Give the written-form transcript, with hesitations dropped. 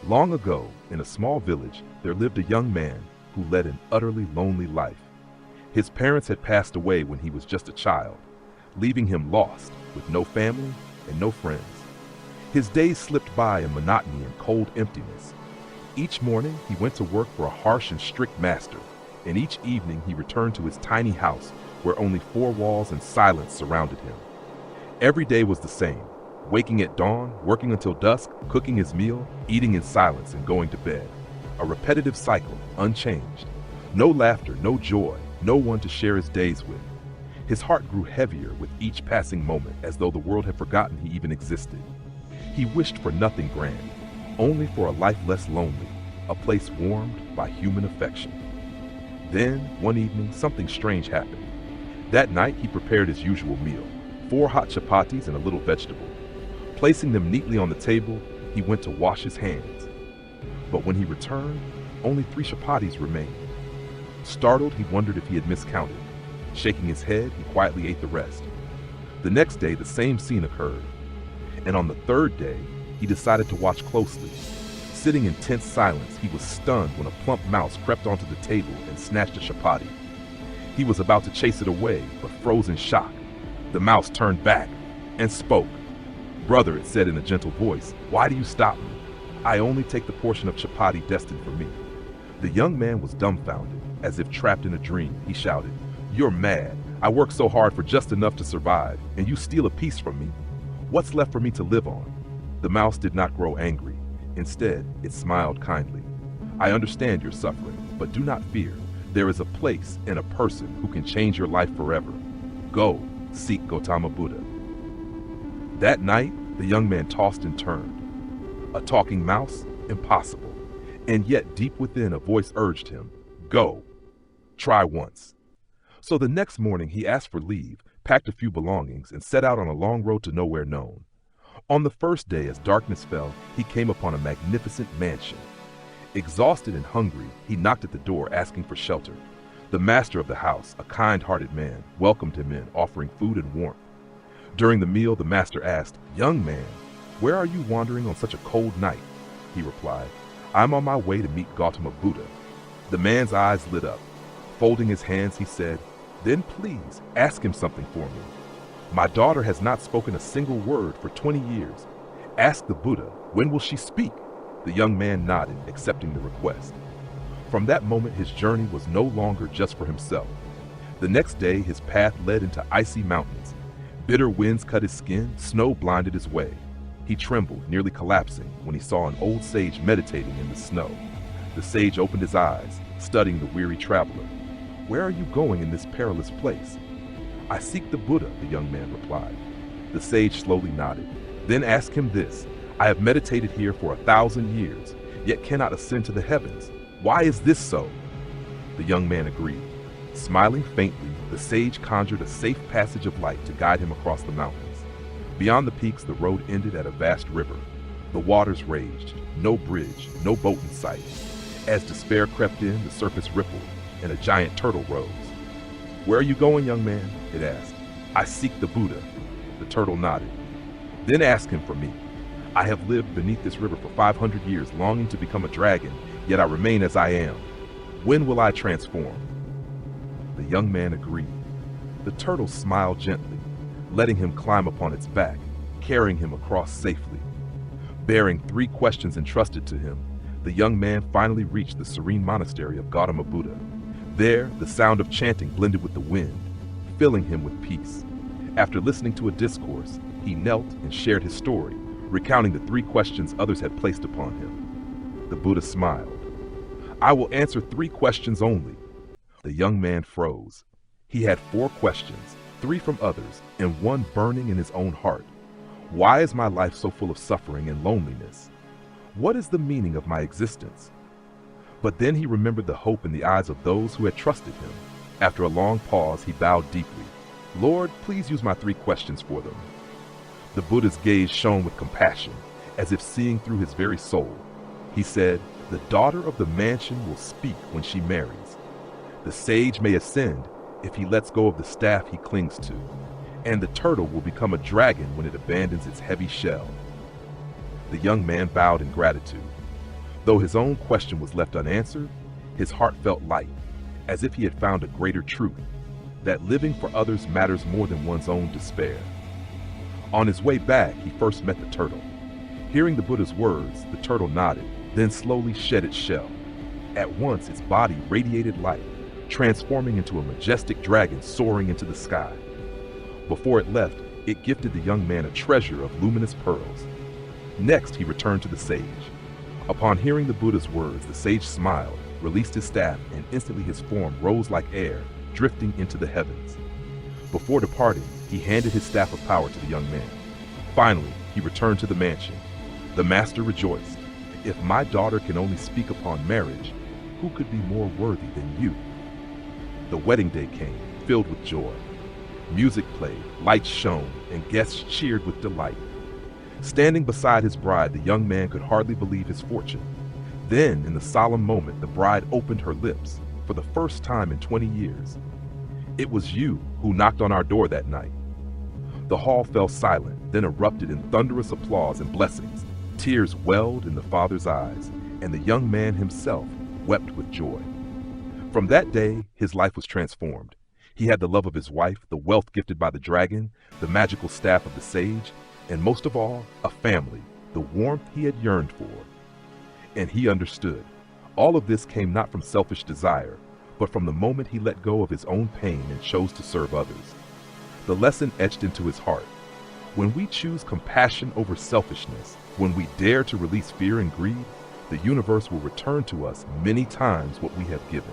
Long ago, in a small village, there lived a young man who led an utterly lonely life. His parents had passed away when he was just a child, leaving him lost with no family and no friends. His days slipped by in monotony and cold emptiness. Each morning, he went to work for a harsh and strict master, and each evening he returned to his tiny house where only four walls and silence surrounded him. Every day was the same: waking at dawn, working until dusk, cooking his meal, eating in silence, and going to bed. A repetitive cycle, unchanged. No laughter, no joy, no one to share his days with. His heart grew heavier with each passing moment, as though the world had forgotten he even existed. He wished for nothing grand, only for a life less lonely, a place warmed by human affection. Then, one evening, something strange happened. That night, he prepared his usual meal: 4 hot chapatis and a little vegetable. Placing them neatly on the table, he went to wash his hands. But when he returned, only 3 chapatis remained. Startled, he wondered if he had miscounted. Shaking his head, he quietly ate the rest. The next day, the same scene occurred. And on the third day, he decided to watch closely. Sitting in tense silence, he was stunned when a plump mouse crept onto the table and snatched a chapati. He was about to chase it away, but froze in shock. The mouse turned back and spoke. "Brother," it said in a gentle voice, "why do you stop me? I only take the portion of chapati destined for me." The young man was dumbfounded, as if trapped in a dream. He shouted, "You're mad. I work so hard for just enough to survive, and you steal a piece from me. What's left for me to live on?" The mouse did not grow angry. Instead, it smiled kindly. "I understand your suffering, but do not fear. There is a place and a person who can change your life forever. Go, seek Gautama Buddha." That night, the young man tossed and turned. A talking mouse? Impossible. And yet deep within, a voice urged him, "Go. Try once." So the next morning he asked for leave, packed a few belongings, and set out on a long road to nowhere known. On the first day, as darkness fell, he came upon a magnificent mansion. Exhausted and hungry, he knocked at the door asking for shelter. The master of the house, a kind-hearted man, welcomed him in, offering food and warmth. During the meal, the master asked, "Young man, where are you wandering on such a cold night?" He replied, "I'm on my way to meet Gautama Buddha." The man's eyes lit up. Folding his hands, he said, "Then please ask him something for me. My daughter has not spoken a single word for 20 years. Ask the Buddha, when will she speak?" The young man nodded, accepting the request. From that moment, his journey was no longer just for himself. The next day, his path led into icy mountains. Bitter winds cut his skin, snow blinded his way. He trembled, nearly collapsing, when he saw an old sage meditating in the snow. The sage opened his eyes, studying the weary traveler. "Where are you going in this perilous place?" "I seek the Buddha," the young man replied. The sage slowly nodded. "Then ask him this: I have meditated here for 1,000 years, yet cannot ascend to the heavens. Why is this so?" The young man agreed. Smiling faintly, the sage conjured a safe passage of light to guide him across the mountains. Beyond the peaks, the road ended at a vast river. The waters raged, no bridge, no boat in sight. As despair crept in, the surface rippled, and a giant turtle rose. "Where are you going, young man?" it asked. "I seek the Buddha." The turtle nodded. "Then ask him for me. I have lived beneath this river for 500 years, longing to become a dragon, yet I remain as I am. When will I transform?" The young man agreed. The turtle smiled gently, letting him climb upon its back, carrying him across safely. Bearing 3 questions entrusted to him, the young man finally reached the serene monastery of Gautama Buddha. There, the sound of chanting blended with the wind, filling him with peace. After listening to a discourse, he knelt and shared his story, recounting the 3 questions others had placed upon him. The Buddha smiled. "I will answer 3 questions only." The young man froze. He had 4 questions, 3 from others, and 1 burning in his own heart. Why is my life so full of suffering and loneliness? What is the meaning of my existence? But then he remembered the hope in the eyes of those who had trusted him. After a long pause, he bowed deeply. "Lord, please use my 3 questions for them." The Buddha's gaze shone with compassion, as if seeing through his very soul. He said, "The daughter of the mansion will speak when she marries. The sage may ascend if he lets go of the staff he clings to, and the turtle will become a dragon when it abandons its heavy shell." The young man bowed in gratitude. Though his own question was left unanswered, his heart felt light, as if he had found a greater truth, that living for others matters more than one's own despair. On his way back, he first met the turtle. Hearing the Buddha's words, the turtle nodded, then slowly shed its shell. At once, its body radiated light, transforming into a majestic dragon soaring into the sky. Before it left, it gifted the young man a treasure of luminous pearls. Next, he returned to the sage. Upon hearing the Buddha's words, the sage smiled, released his staff, and instantly his form rose like air, drifting into the heavens. Before departing, he handed his staff of power to the young man. Finally, he returned to the mansion. The master rejoiced. "If my daughter can only speak upon marriage, who could be more worthy than you?" The wedding day came, filled with joy. Music played, lights shone, and guests cheered with delight. Standing beside his bride, the young man could hardly believe his fortune. Then, in the solemn moment, the bride opened her lips, for the first time in 20 years. "It was you who knocked on our door that night." The hall fell silent, then erupted in thunderous applause and blessings. Tears welled in the father's eyes, and the young man himself wept with joy. From that day, his life was transformed. He had the love of his wife, the wealth gifted by the dragon, the magical staff of the sage, and most of all, a family, the warmth he had yearned for. And he understood. All of this came not from selfish desire, but from the moment he let go of his own pain and chose to serve others. The lesson etched into his heart. When we choose compassion over selfishness, when we dare to release fear and greed, the universe will return to us many times what we have given.